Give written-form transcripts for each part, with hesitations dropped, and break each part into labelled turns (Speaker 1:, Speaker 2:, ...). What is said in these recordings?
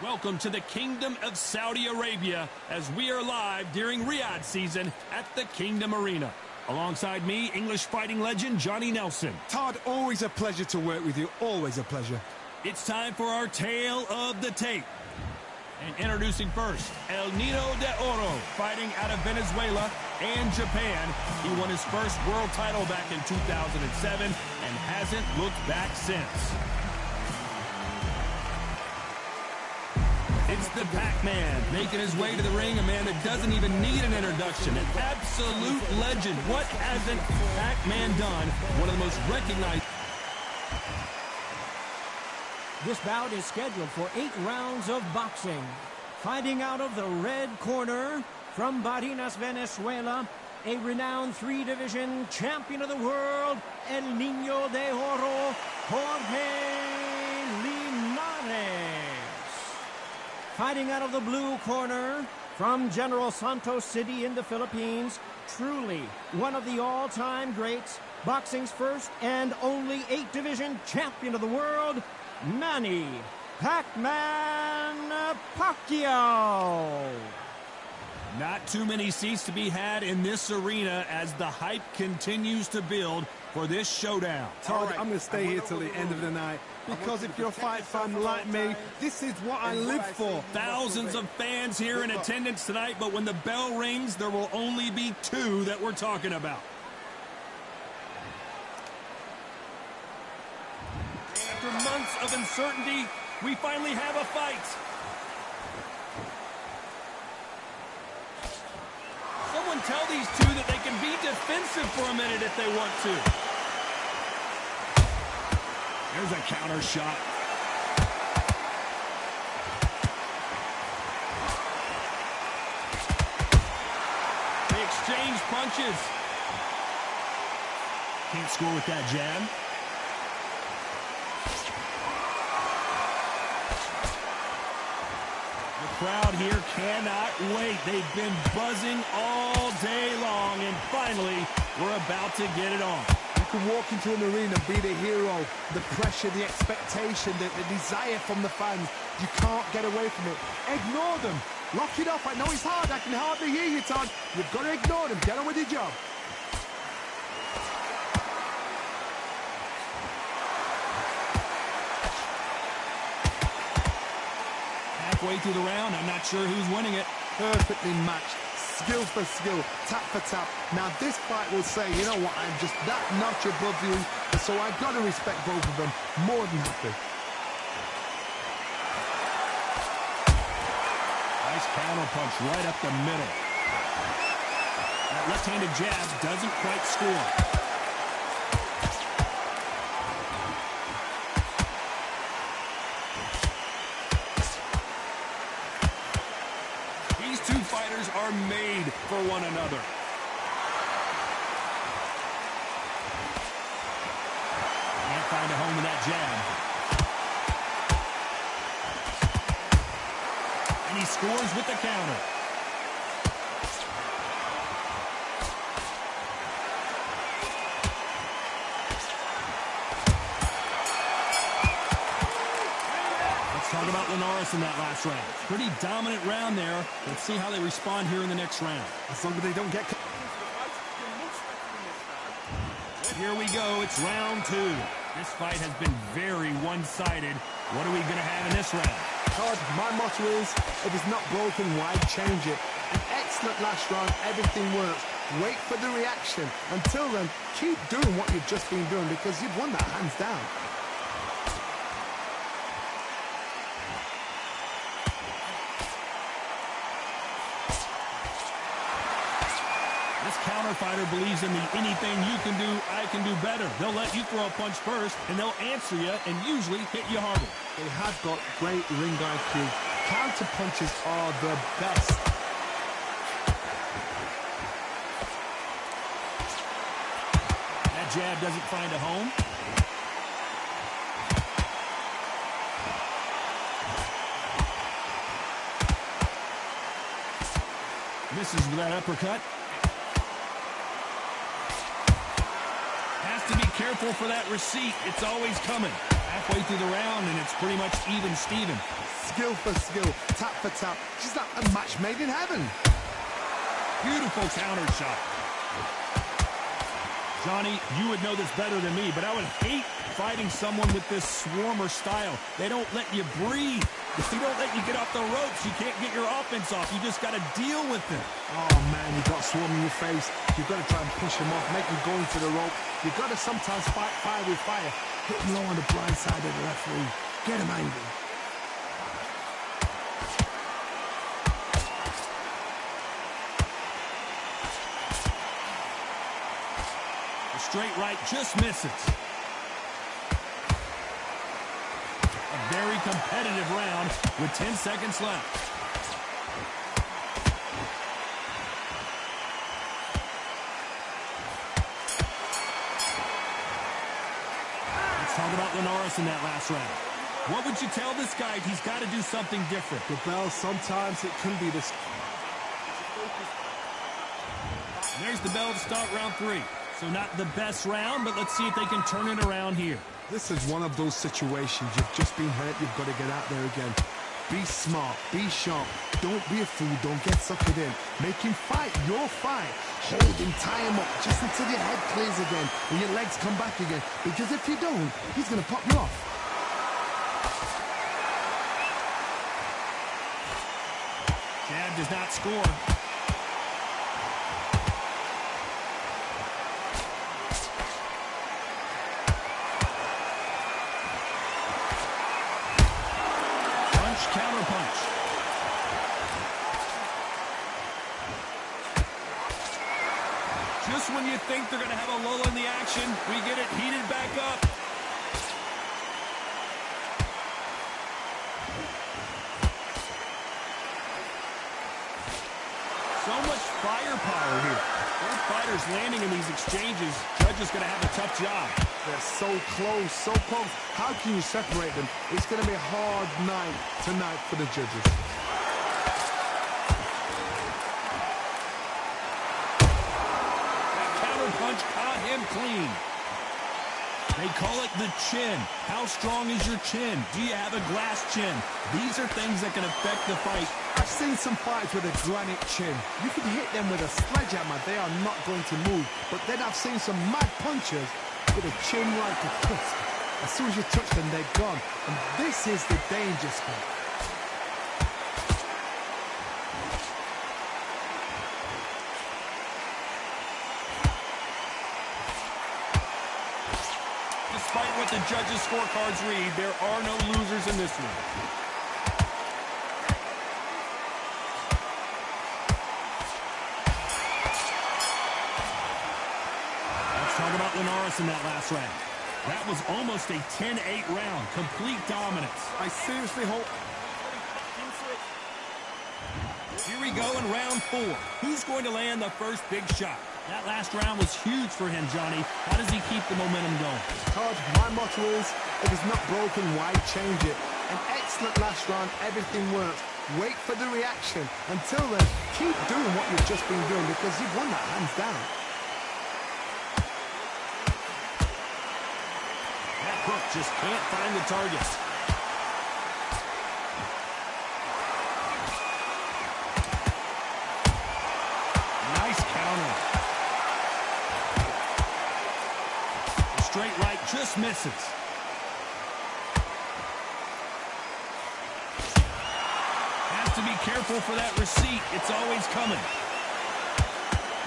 Speaker 1: Welcome to the Kingdom of Saudi Arabia as we are live during Riyadh season at the Kingdom Arena. Alongside me, English fighting legend Johnny Nelson.
Speaker 2: Todd, always a pleasure to work with you. Always a pleasure.
Speaker 1: It's time for our tale of the tape. And introducing first, El Niño de Oro, fighting out of Venezuela and Japan. He won his first world title back in 2007 and hasn't looked back since. It's the Pac-Man, making his way to the ring, a man that doesn't even need an introduction, an absolute legend. What hasn't Pac-Man done? One of the most recognized.
Speaker 3: This bout is scheduled for 8 rounds of boxing. Fighting out of the red corner, from Barinas, Venezuela, a renowned 3-division champion of the world, El Niño de Oro, Jorge Linares. Fighting out of the blue corner, from General Santos City in the Philippines, truly one of the all-time greats, boxing's first and only 8-division champion of the world, Manny Pac-Man Pacquiao.
Speaker 1: Not too many seats to be had in this arena as the hype continues to build for this showdown.
Speaker 2: Todd, I'm going to stay here till the end of the night because if you're a fight fan like me, this is what I live for.
Speaker 1: Thousands of fans here in attendance tonight, but when the bell rings, there will only be 2 that we're talking about. After months of uncertainty, we finally have a fight. Someone tell these 2 that they can be defensive for a minute if they want to. There's a counter shot. They exchange punches. Can't score with that jab. Crowd here cannot wait. They've been buzzing all day long, and finally, we're about to get it on.
Speaker 2: You can walk into an arena, be the hero, the pressure, the expectation, the desire from the fans. You can't get away from it. Ignore them. Lock it off. I know it's hard. I can hardly hear you, Todd. You've got to ignore them. Get on with your job.
Speaker 1: Halfway through the round, I'm not sure who's winning it.
Speaker 2: Perfectly matched, skill for skill, tap for tap. Now this fight will say, you know what, I'm just that notch above you, so I've got to respect both of them. More than happy.
Speaker 1: Nice counter punch right up the middle. That left-handed jab doesn't quite score. Are made for one another. Can't find a home in that jab. And he scores with the counter. Talk about Linares in that last round. Pretty dominant round there. Let's see how they respond here in the next round.
Speaker 2: As long as they don't get...
Speaker 1: Here we go. It's round 2. This fight has been very one-sided. What are we going to have in this round?
Speaker 2: Todd, my motto is, if it's not broken, why change it? An excellent last round. Everything works. Wait for the reaction. Until then, keep doing what you've just been doing because you've won that hands down.
Speaker 1: Counter fighter believes in the anything you can do, I can do better. They'll let you throw a punch first, and they'll answer you and usually hit you harder.
Speaker 2: They have got great ring IQ. Counter punches are the best.
Speaker 1: That jab doesn't find a home. Misses with that uppercut. To be careful for that receipt. It's always coming. Halfway through the round, and it's pretty much even Steven.
Speaker 2: skill for skill, tap for tap. She's like a match made in heaven.
Speaker 1: Beautiful counter shot. Johnny, you would know this better than me, but I would hate fighting someone with this swarmer style. They don't let you breathe. If they don't let you get off the ropes, you can't get your offense off. You just got to deal with it.
Speaker 2: Oh, man, you got swarm in your face. You've got to try and push him off, make him go into the rope. You've got to sometimes fight fire with fire. Hit him low on the blind side of the referee. Get him angry.
Speaker 1: Straight right just misses. A very competitive round with 10 seconds left. Let's talk about Linares in that last round. What would you tell this guy? He's got to do something different.
Speaker 2: The bell, sometimes it can be this.
Speaker 1: There's the bell to start round 3. So not the best round, but let's see if they can turn it around here.
Speaker 2: This is one of those situations. You've just been hurt. You've got to get out there again. Be smart. Be sharp. Don't be a fool. Don't get suckered in. Make him fight your fight. Hold him, tie him up just until your head clears again and your legs come back again. Because if you don't, he's going to pop you off.
Speaker 1: Jab does not score. Just when you think they're going to have a lull in the action, we get it heated back up. So much firepower here. Both fighters landing in these exchanges. Judge is going to have a tough job.
Speaker 2: They're so close, so close. How can you separate them? It's going to be a hard night tonight for the judges.
Speaker 1: Punch caught him clean. They call it the chin. How strong is your chin? Do you have a glass chin? These are things that can affect the fight.
Speaker 2: I've seen some fights with a granite chin. You can hit them with a sledgehammer. They are not going to move. But then I've seen some mad punchers with a chin like a crisp. As soon as you touch them, they're gone. And this is the danger spot.
Speaker 1: Despite what the judges' scorecards read, there are no losers in this one. Let's talk about Linares in that last round. That was almost a 10-8 round. Complete dominance.
Speaker 2: I seriously hope...
Speaker 1: Here we go in round 4. Who's going to land the first big shot? That last round was huge for him, Johnny. How does he keep the momentum going?
Speaker 2: Todd, my motto is, if it's not broken, why change it? An excellent last round, everything works. Wait for the reaction. Until then, keep doing what you've just been doing because you've won that hands down.
Speaker 1: That hook just can't find the target. Nice counter. Straight right just misses. Has to be careful for that receipt. It's always coming.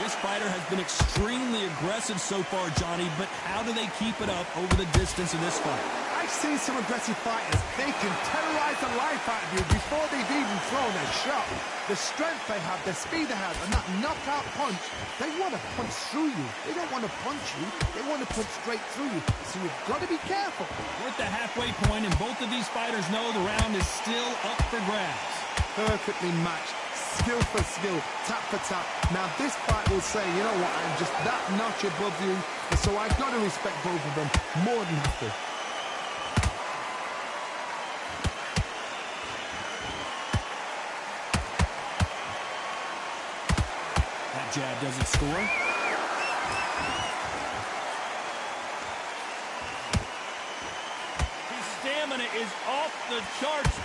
Speaker 1: This fighter has been extremely aggressive so far, Johnny, but how do they keep it up over the distance of this fight?
Speaker 2: I've seen some aggressive fighters. They can terrorize the life out of you before they've even thrown a shot. The strength they have, the speed they have, and that knockout punch, they want to punch through you. They don't want to punch you. They want to punch straight through you. So you've got to be careful.
Speaker 1: We're at the halfway point, and both of these fighters know the round is still up for grabs.
Speaker 2: Perfectly matched. Skill for skill, tap for tap. Now this fight will say, you know what, I'm just that notch above you, and so I've got to respect both of them more than happy.
Speaker 1: That jab doesn't score. His stamina is off the charts.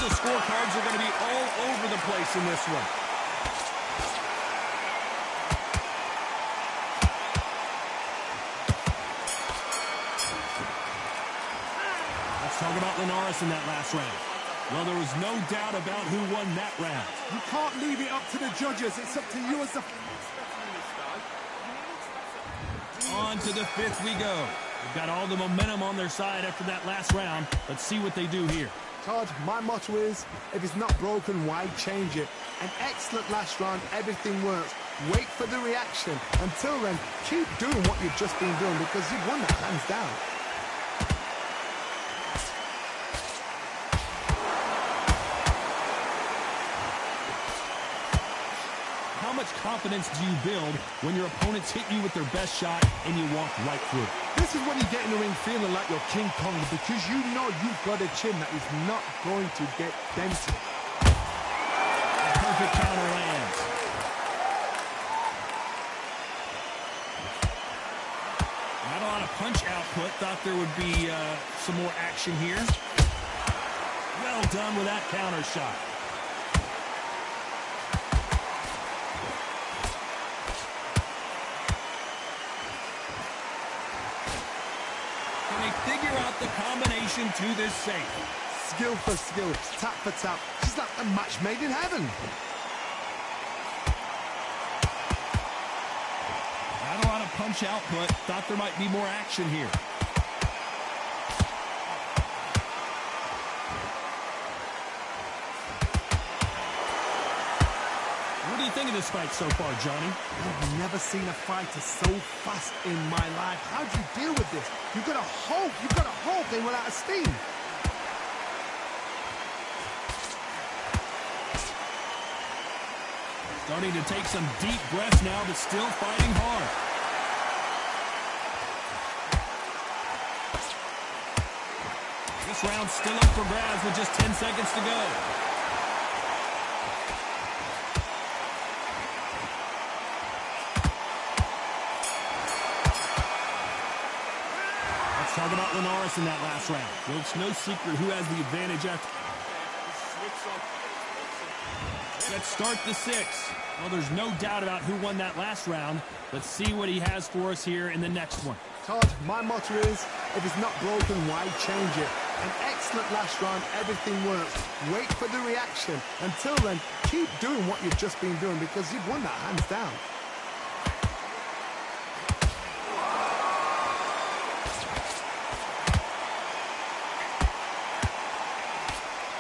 Speaker 1: the scorecards are going to be all over the place in this one. Let's talk about Linares in that last round. Well, there was no doubt about who won that round.
Speaker 2: You can't leave it up to the judges. It's up to you as the...
Speaker 1: On to the fifth we go. They've got all the momentum on their side after that last round. Let's see what they do here.
Speaker 2: Todd, my motto is, if it's not broken, why change it? An excellent last round, everything works. Wait for the reaction. Until then, keep doing what you've just been doing because you've won that hands down.
Speaker 1: How much confidence do you build when your opponents hit you with their best shot and you walk right through?
Speaker 2: This is when you get in the ring feeling like you're King Kong because you know you've got a chin that is not going to get dented.
Speaker 1: A perfect counter lands. Not a lot of punch output. Thought there would be some more action here. Well done with that counter shot. Figure out the combination to this safe.
Speaker 2: Skill for skill, tap for tap. She's like a match made in heaven.
Speaker 1: Not a lot of punch output. Thought there might be more action here. What do you think of this fight so far, Johnny?
Speaker 2: I've never seen a fighter so fast in my life. How do you deal with this? You've got to hope they run out of steam.
Speaker 1: Starting to take some deep breaths now, but still fighting hard. This round's still up for grabs with just 10 seconds to go. Talk about Linares in that last round. Well, it's no secret who has the advantage after. Let's start the sixth. Well, there's no doubt about who won that last round. Let's see what he has for us here in the next one.
Speaker 2: Todd, my motto is, if it's not broken, why change it? An excellent last round, everything works. Wait for the reaction. Until then, keep doing what you've just been doing because you've won that hands down.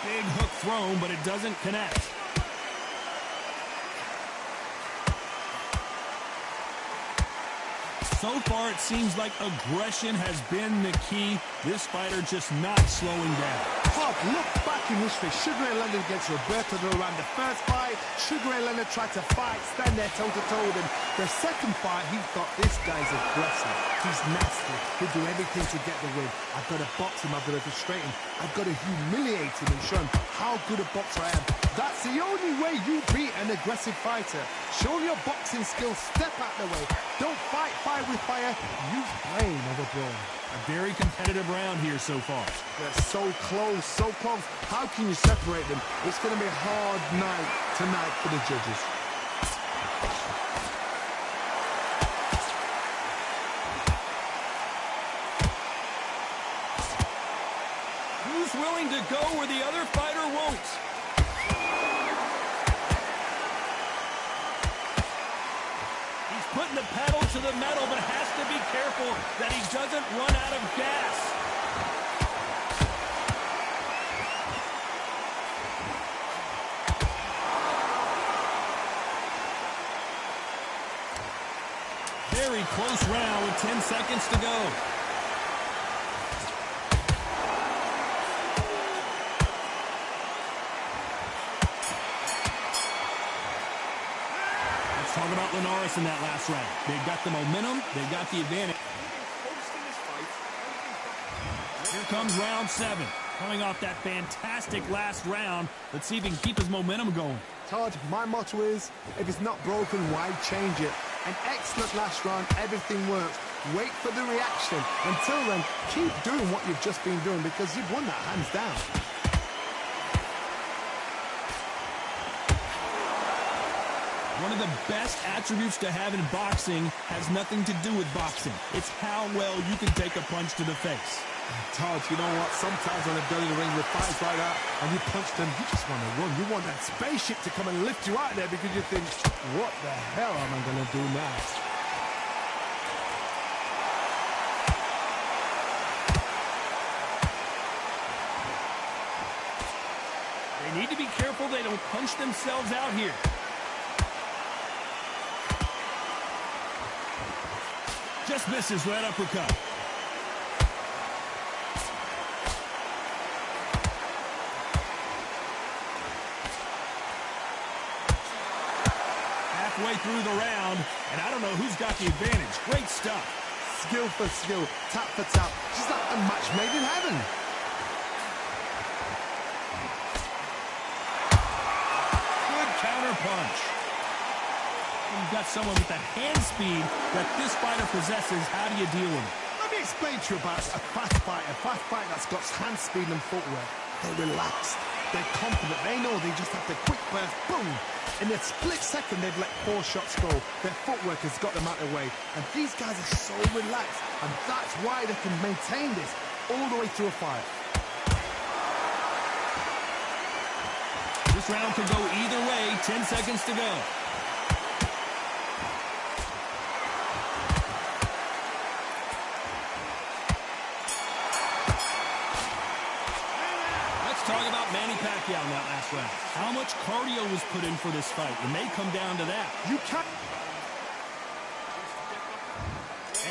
Speaker 1: Big hook thrown, but it doesn't connect. So far, it seems like aggression has been the key. This fighter just not slowing down.
Speaker 2: Todd, look back in history. Sugar Ray Leonard against Roberto Duran. The first fight, Sugar Ray Leonard tried to fight, stand there toe-to-toe with him. The second fight, he thought, this guy's aggressive. He's nasty. He'll do everything to get the win. I've got to box him. I've got to frustrate him. I've got to humiliate him and show him how good a boxer I am. That's the only way you beat an aggressive fighter. Show your boxing skills. Step out the way. Don't fight fire with fire. Use brain over brawn.
Speaker 1: A very competitive round here so far.
Speaker 2: They're so close, so close. How can you separate them? It's going to be a hard night tonight for the judges.
Speaker 1: Who's willing to go where the other fighter won't? He's putting the pedal to the metal, but has to be careful that he doesn't run out of gas. Very close round with 10 seconds to go. Talk about Linares in that last round. They got the momentum. They got the advantage. Here comes round 7. Coming off that fantastic last round. Let's see if he can keep his momentum going.
Speaker 2: Todd, my motto is, if it's not broken, why change it? An excellent last round, everything works. Wait for the reaction. Until then, keep doing what you've just been doing because you've won that hands down.
Speaker 1: One of the best attributes to have in boxing has nothing to do with boxing. It's how well you can take a punch to the face.
Speaker 2: Todd, you know what? Sometimes when they're building the ring with fights like that and you punch them, you just want to run. You want that spaceship to come and lift you out there because you think, what the hell am I going to do now?
Speaker 1: They need to be careful they don't punch themselves out here. Just misses right uppercut. Halfway through the round, and I don't know who's got the advantage. Great stuff.
Speaker 2: Skill for skill, tap for tap, just like a match made in heaven.
Speaker 1: Good counter punch. You've got someone with the hand speed that this fighter possesses. How do you deal with it?
Speaker 2: Let me explain to you about a fast fighter that's got hand speed and footwork. They're relaxed, they're confident, they know they just have the quick burst, boom. In a split second, they've let 4 shots go. Their footwork has got them out of the way. And these guys are so relaxed, and that's why they can maintain this all the way through a fight.
Speaker 1: This round could go either way. 10 seconds to go. Talk about Manny Pacquiao in that last round. How much cardio was put in for this fight? It may come down to that.
Speaker 2: You can't.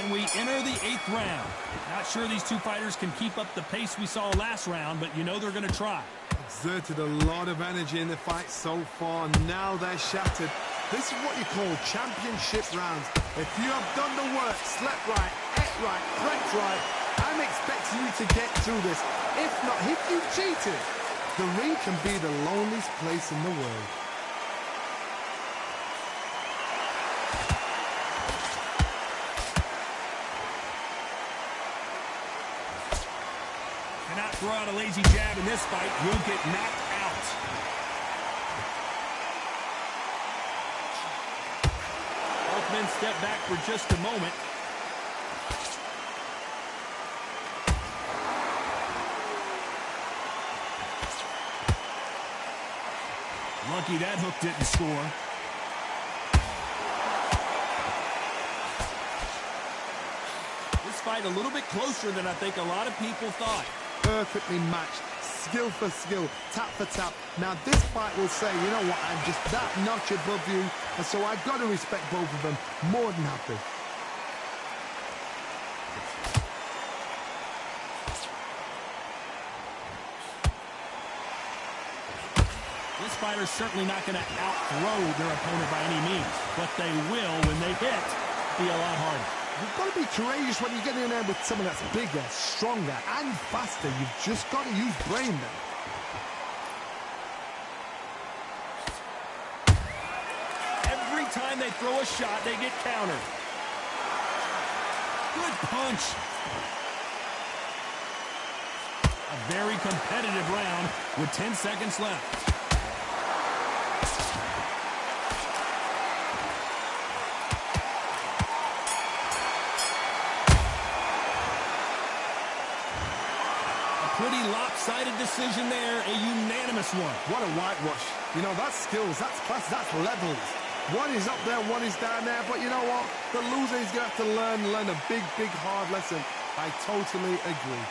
Speaker 1: And we enter the 8th round. Not sure these two fighters can keep up the pace we saw last round, but you know they're going to try.
Speaker 2: Exerted a lot of energy in the fight so far. Now they're shattered. This is what you call championship rounds. If you have done the work, slept right, ate right, prepped right, I'm expecting you to get through this. If not, if you cheated, the ring can be the loneliest place in the world.
Speaker 1: Cannot throw out a lazy jab in this fight. You'll get knocked out. Both men step back for just a moment. Lucky that hook didn't score. This fight a little bit closer than I think a lot of people thought.
Speaker 2: Perfectly matched, skill for skill, tap for tap. Now this fight will say, you know what, I'm just that notch above you, and so I've got to respect both of them more than happy.
Speaker 1: This fighter's certainly not going to outthrow their opponent by any means, but they will, when they hit, be a lot harder.
Speaker 2: You've got to be courageous when you get in there with someone that's bigger, stronger, and faster. You've just got to use brain then.
Speaker 1: Every time they throw a shot, they get countered. Good punch. A very competitive round with 10 seconds left. Pretty lopsided decision there, a unanimous one.
Speaker 2: What a whitewash. You know, that's skills, that's class, that's levels. One is up there, one is down there, but you know what? The loser is going to have to learn a big, big, hard lesson. I totally agree.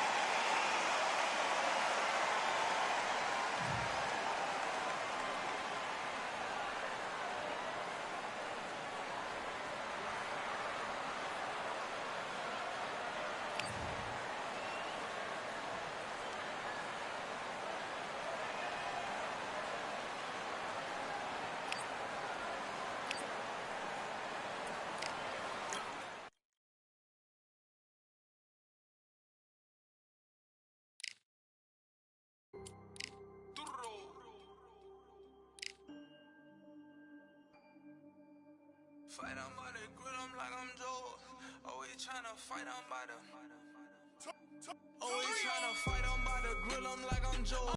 Speaker 4: Fight on by the grill, I'm like I'm Joe. Always tryna fight on by the. Always tryna fight on by the grill, I'm like I'm Joe.